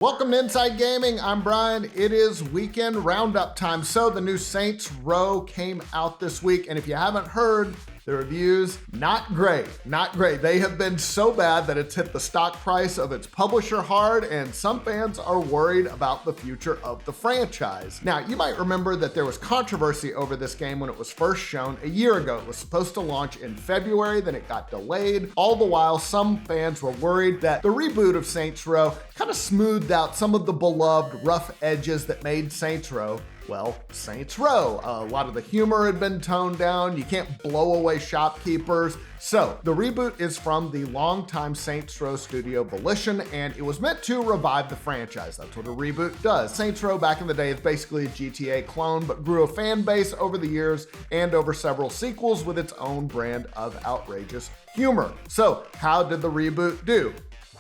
Welcome to Inside Gaming. I'm Brian. It is weekend roundup time. So the new Saints Row came out this week, and if you haven't heard, the reviews, not great. They have been so bad that it's hit the stock price of its publisher hard, and some fans are worried about the future of the franchise. Now, you might remember that there was controversy over this game when it was first shown a year ago. It was supposed to launch in February, then it got delayed. All the while, some fans were worried that the reboot of Saints Row kind of smoothed out some of the beloved rough edges that made Saints Row, well, Saints Row. A lot of the humor had been toned down. You can't blow away shopkeepers. So the reboot is from the longtime Saints Row studio Volition, and it was meant to revive the franchise. That's what a reboot does. Saints Row back in the day is basically a GTA clone, but grew a fan base over the years and over several sequels with its own brand of outrageous humor. So how did the reboot do?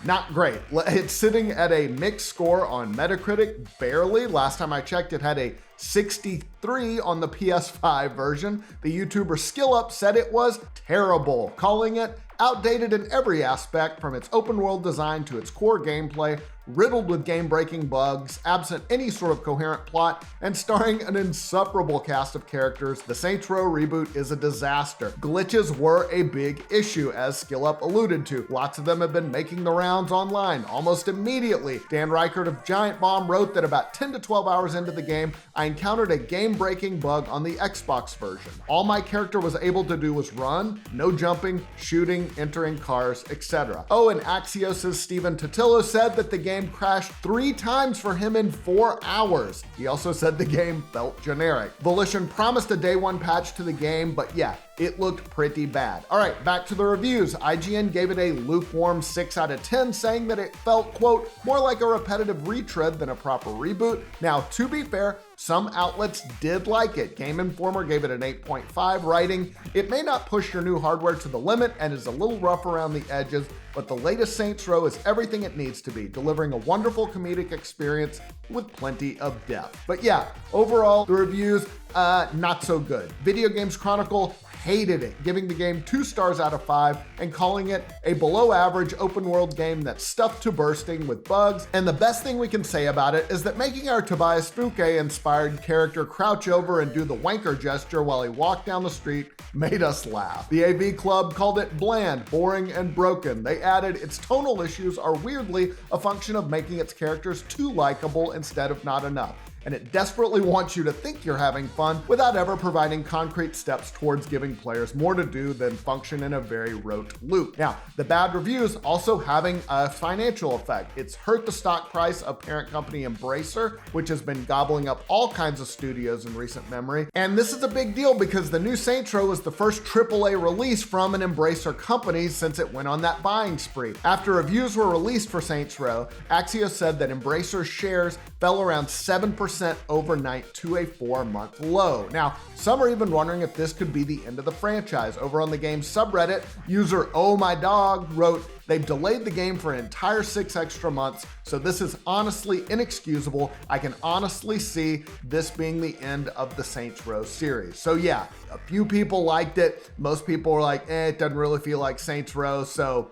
Not great. It's sitting at a mixed score on Metacritic, barely. Last time I checked, it had a 63 on the PS5 version. The YouTuber SkillUp said it was terrible, calling it outdated in every aspect, from its open world design to its core gameplay, riddled with game-breaking bugs, absent any sort of coherent plot, and starring an insufferable cast of characters. The Saints Row reboot is a disaster. Glitches were a big issue, as SkillUp alluded to. Lots of them have been making the rounds online almost immediately. Dan Reichert of Giant Bomb wrote that about 10 to 12 hours into the game, I encountered a game-breaking bug on the Xbox version. All my character was able to do was run, no jumping, shooting, entering cars, etc. Oh, and Axios' Steven Totillo said that the game crashed 3 times for him in 4 hours. He also said the game felt generic. Volition promised a day one patch to the game, but yeah, it looked pretty bad. All right, back to the reviews. IGN gave it a lukewarm 6 out of 10, saying that it felt, quote, more like a repetitive retread than a proper reboot. Now, to be fair, some outlets did like it. Game Informer gave it an 8.5, writing, it may not push your new hardware to the limit and is a little rough around the edges, but the latest Saints Row is everything it needs to be, delivering a wonderful comedic experience with plenty of depth. But yeah, overall, the reviews, not so good. Video Games Chronicle hated it, giving the game 2 stars out of 5 and calling it a below average open world game that's stuffed to bursting with bugs. And the best thing we can say about it is that making our Tobias Fuke inspired character crouch over and do the wanker gesture while he walked down the street made us laugh. The AV Club called it bland, boring, and broken. They added its tonal issues are weirdly a function of making its characters too likable instead of not enough, and it desperately wants you to think you're having fun without ever providing concrete steps towards giving players more to do than function in a very rote loop. Now, the bad reviews also having a financial effect. It's hurt the stock price of parent company Embracer, which has been gobbling up all kinds of studios in recent memory. And this is a big deal because the new Saints Row was the first AAA release from an Embracer company since it went on that buying spree. After reviews were released for Saints Row, Axios said that Embracer's shares fell around 7% overnight to a 4-month low. Now, some are even wondering if this could be the end of the franchise. Over on the game's subreddit, user Oh My Dog wrote, they've delayed the game for an entire 6 extra months, so this is honestly inexcusable. I can honestly see this being the end of the Saints Row series. So yeah, a few people liked it. Most people were like, it doesn't really feel like Saints Row, so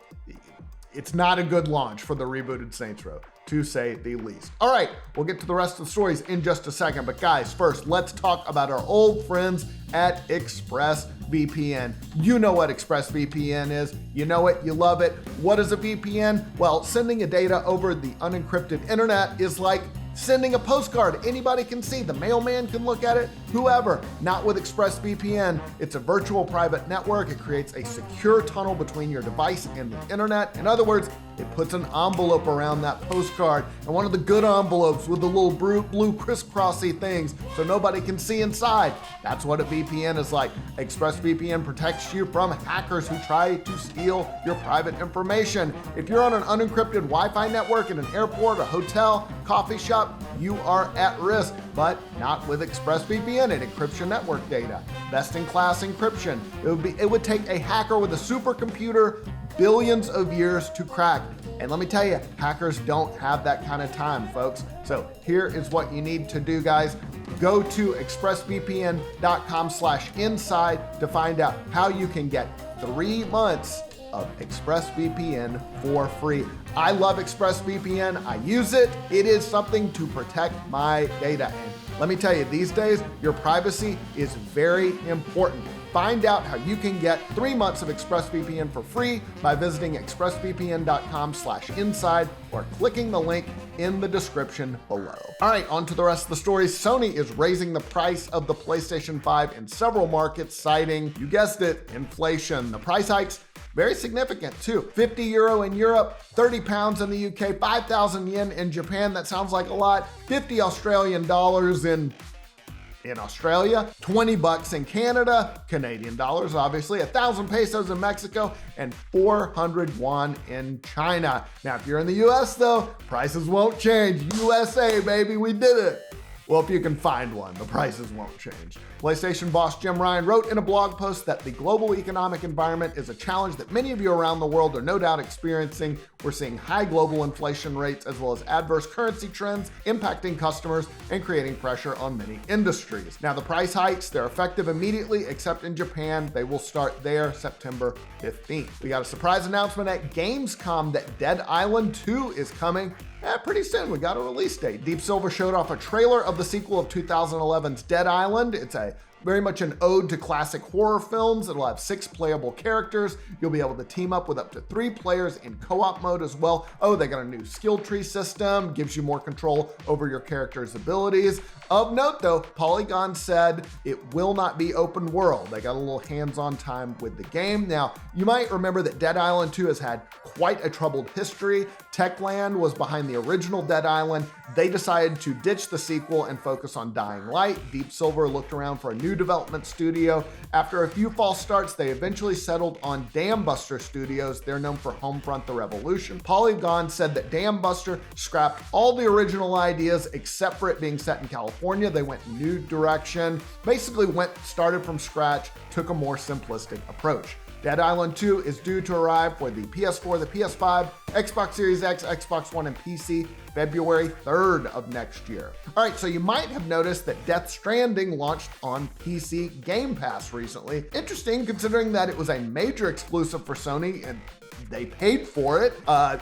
it's not a good launch for the rebooted Saints Row, to say the least. All right, we'll get to the rest of the stories in just a second, but guys, first, let's talk about our old friends at ExpressVPN. You know what ExpressVPN is. You know it, you love it. What is a VPN? Well, sending your data over the unencrypted internet is like sending a postcard. Anybody can see. The mailman can look at it, whoever. Not with ExpressVPN. It's a virtual private network. It creates a secure tunnel between your device and the internet. In other words, it puts an envelope around that postcard, and one of the good envelopes with the little blue crisscrossy things so nobody can see inside. That's what a VPN is like. ExpressVPN protects you from hackers who try to steal your private information. If you're on an unencrypted Wi-Fi network in an airport, a hotel, coffee shop, you are at risk, but not with ExpressVPN. It encryps your network data. Best-in-class encryption. It would take a hacker with a supercomputer billions of years to crack. And let me tell you, hackers don't have that kind of time, folks. So here is what you need to do, guys. Go to expressvpn.com/inside to find out how you can get 3 months of ExpressVPN for free. I love ExpressVPN. I use it. It is something to protect my data. And let me tell you, these days, your privacy is very important. Find out how you can get 3 months of ExpressVPN for free by visiting expressvpn.com/inside or clicking the link in the description below. All right, on to the rest of the stories. Sony is raising the price of the PlayStation 5 in several markets, citing, you guessed it, inflation. The price hikes very significant too. 50 euro in Europe, 30 pounds in the UK, 5,000 yen in Japan. That sounds like a lot. 50 Australian dollars in Australia, 20 bucks in Canada, Canadian dollars obviously, 1,000 pesos in Mexico, and 400 yuan in China. Now, if you're in the US though, prices won't change. USA, baby, we did it. Well, if you can find one, the prices won't change. PlayStation boss Jim Ryan wrote in a blog post that the global economic environment is a challenge that many of you around the world are no doubt experiencing. We're seeing high global inflation rates as well as adverse currency trends impacting customers and creating pressure on many industries. Now, the price hikes, they're effective immediately, except in Japan. They will start there September 15th. We got a surprise announcement at Gamescom that Dead Island 2 is coming. Pretty soon, we got a release date. Deep Silver showed off a trailer of the sequel of 2011's Dead Island. It's very much an ode to classic horror films. It'll have 6 playable characters. You'll be able to team up with up to 3 players in co-op mode as well. Oh, they got a new skill tree system, gives you more control over your character's abilities. Of note though, Polygon said it will not be open world. They got a little hands-on time with the game. Now, you might remember that Dead Island 2 has had quite a troubled history. Techland was behind the original Dead Island. They decided to ditch the sequel and focus on Dying Light. Deep Silver looked around for a new development studio. After a few false starts, they eventually settled on Dambuster Studios. They're known for Homefront: The Revolution. Polygon said that Dambuster scrapped all the original ideas except for it being set in California. They went new direction, basically started from scratch, took a more simplistic approach. Dead Island 2 is due to arrive for the PS4, the PS5, Xbox Series X, Xbox One, and PC February 3rd of next year. All right, so you might have noticed that Death Stranding launched on PC Game Pass recently. Interesting considering that it was a major exclusive for Sony and they paid for it.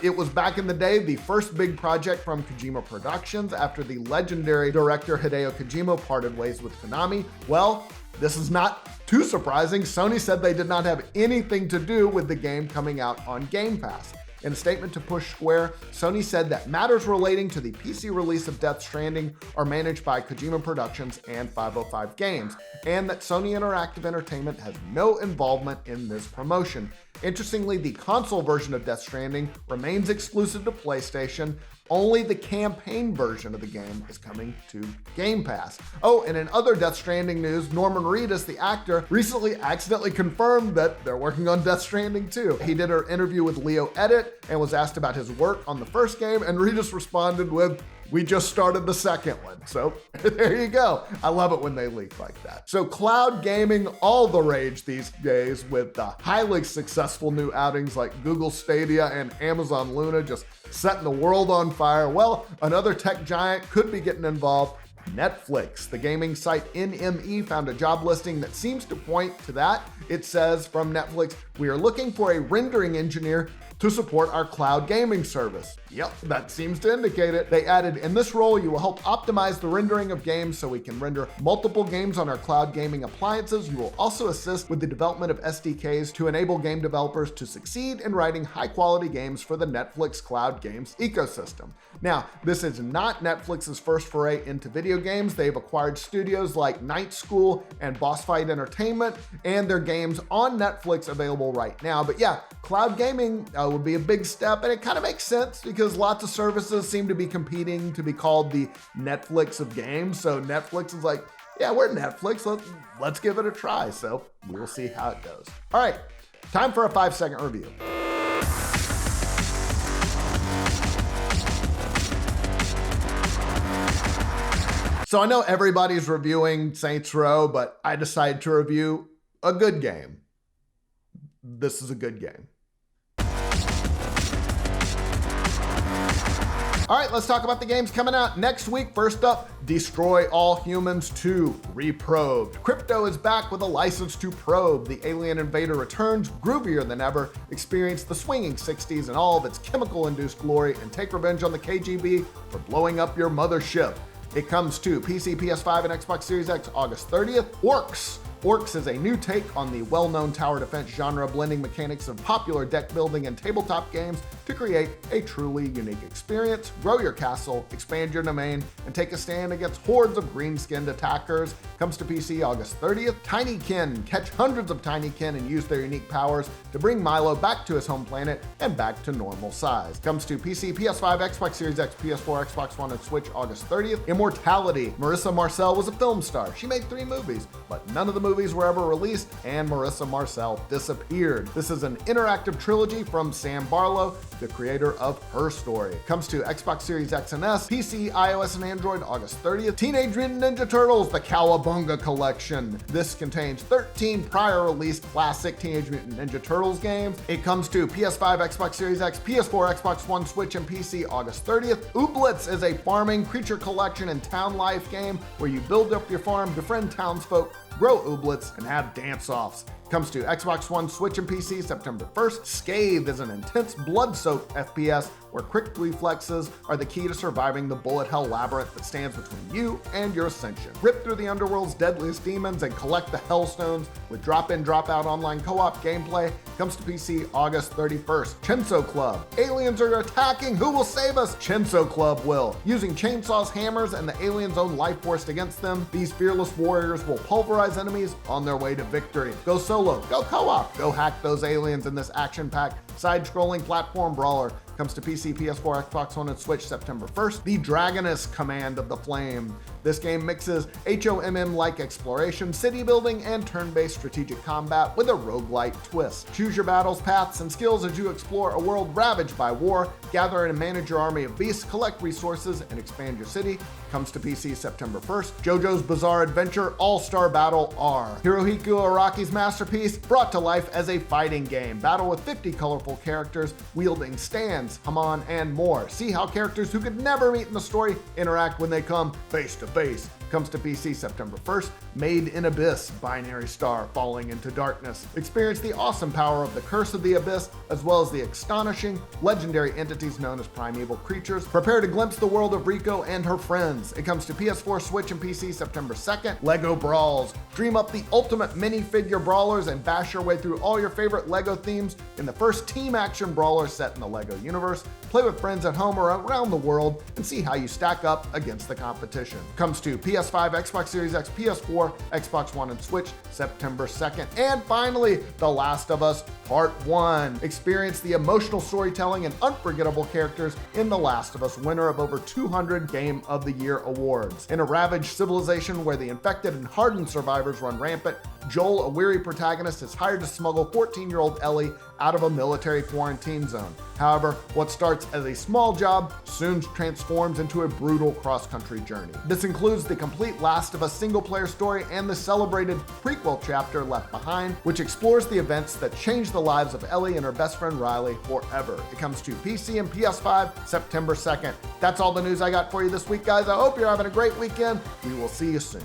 It was back in the day the first big project from Kojima Productions after the legendary director Hideo Kojima parted ways with Konami. Well, this is not too surprising. Sony said they did not have anything to do with the game coming out on Game Pass. In a statement to Push Square, Sony said that matters relating to the PC release of Death Stranding are managed by Kojima Productions and 505 Games, and that Sony Interactive Entertainment has no involvement in this promotion. Interestingly, the console version of Death Stranding remains exclusive to PlayStation. Only the campaign version of the game is coming to Game Pass. Oh, and in other Death Stranding news, Norman Reedus, the actor, recently accidentally confirmed that they're working on Death Stranding 2. He did an interview with Leo Edit and was asked about his work on the first game, and Reedus responded with, "We just started the second one." So there you go. I love it when they leak like that. So cloud gaming, all the rage these days with the highly successful new outings like Google Stadia and Amazon Luna just setting the world on fire. Well, another tech giant could be getting involved. Netflix. The gaming site NME found a job listing that seems to point to that. It says from Netflix, "We are looking for a rendering engineer to support our cloud gaming service." Yep, that seems to indicate it. They added, "In this role, you will help optimize the rendering of games so we can render multiple games on our cloud gaming appliances. You will also assist with the development of SDKs to enable game developers to succeed in writing high-quality games for the Netflix cloud games ecosystem." Now, this is not Netflix's first foray into video games. They've acquired studios like Night School and Boss Fight Entertainment, and their games on Netflix available right now. But yeah, cloud gaming would be a big step, and it kind of makes sense because lots of services seem to be competing to be called the Netflix of games. So Netflix is like, yeah, we're Netflix. Let's give it a try. So we'll see how it goes. All right, time for a 5-second review. So I know everybody's reviewing Saints Row, but I decided to review a good game. This is a good game. All right, let's talk about the games coming out next week. First up, Destroy All Humans 2 Reprobed. Crypto is back with a license to probe. The alien invader returns, groovier than ever. Experience the swinging 60s and all of its chemical-induced glory and take revenge on the KGB for blowing up your mothership. It comes to PC, PS5, and Xbox Series X August 30th. Orcs. Orcs is a new take on the well-known tower defense genre, blending mechanics of popular deck building and tabletop games to create a truly unique experience. Grow your castle, expand your domain, and take a stand against hordes of green-skinned attackers. Comes to PC August 30th. Tinykin. Catch hundreds of Tinykin and use their unique powers to bring Milo back to his home planet and back to normal size. Comes to PC, PS5, Xbox Series X, PS4, Xbox One, and Switch August 30th. Immortality. Marissa Marcel was a film star. She made 3 movies, but none of the movies were ever released, and Marissa Marcel disappeared. This is an interactive trilogy from Sam Barlow, the creator of Her Story. Comes to Xbox Series X and S, PC, iOS, and Android August 30th. Teenage Mutant Ninja Turtles, the Cowabunga Collection. This contains 13 prior released classic Teenage Mutant Ninja Turtles games. It comes to PS5, Xbox Series X, PS4, Xbox One, Switch, and PC August 30th. Ooblets is a farming, creature collection, and town life game where you build up your farm, befriend townsfolk, grow ooblets, and have dance-offs. Comes to Xbox One, Switch, and PC September 1st. Scathe is an intense, blood-soaked FPS where quick reflexes are the key to surviving the bullet hell labyrinth that stands between you and your ascension. Rip through the underworld's deadliest demons and collect the hellstones with drop-in, drop-out online co-op gameplay. Comes to PC August 31st. Chenso Club. Aliens are attacking. Who will save us? Chenso Club will. Using chainsaws, hammers, and the aliens' own life force against them, these fearless warriors will pulverize enemies on their way to victory. Go solo, go co-op, go hack those aliens in this action-packed, side-scrolling platform brawler. Comes to PC, PS4, Xbox One, and Switch September 1st. The Dragoness Command of the Flame. This game mixes HOMM-like exploration, city building, and turn-based strategic combat with a roguelite twist. Choose your battles, paths, and skills as you explore a world ravaged by war, gather and manage your army of beasts, collect resources, and expand your city. Comes to PC September 1st. JoJo's Bizarre Adventure All-Star Battle R. Hirohiko Araki's masterpiece brought to life as a fighting game. Battle with 50 colorful characters wielding stands, Haman, and more. See how characters who could never meet in the story interact when they come face to face. Comes to PC September 1st. Made in Abyss, Binary Star Falling into Darkness. Experience the awesome power of the Curse of the Abyss, as well as the astonishing, legendary entities known as primeval creatures. Prepare to glimpse the world of Rico and her friends. It comes to PS4, Switch, and PC September 2nd. Lego Brawls. Dream up the ultimate minifigure brawlers and bash your way through all your favorite Lego themes in the first team action brawler set in the Lego universe. Play with friends at home or around the world and see how you stack up against the competition. Comes to PS5, Xbox Series X, PS4, Xbox One, and Switch September 2nd. And finally, The Last of Us Part 1. Experience the emotional storytelling and unforgettable characters in The Last of Us, winner of over 200 Game of the Year awards. In a ravaged civilization where the infected and hardened survivors run rampant, Joel, a weary protagonist, is hired to smuggle 14-year-old Ellie out of a military quarantine zone. However, what starts as a small job soon transforms into a brutal cross-country journey. This includes the complete Last of Us single-player story and the celebrated prequel chapter Left Behind, which explores the events that changed the lives of Ellie and her best friend Riley forever. It comes to PC and PS5 September 2nd. That's all the news I got for you this week, guys. I hope you're having a great weekend. We will see you soon.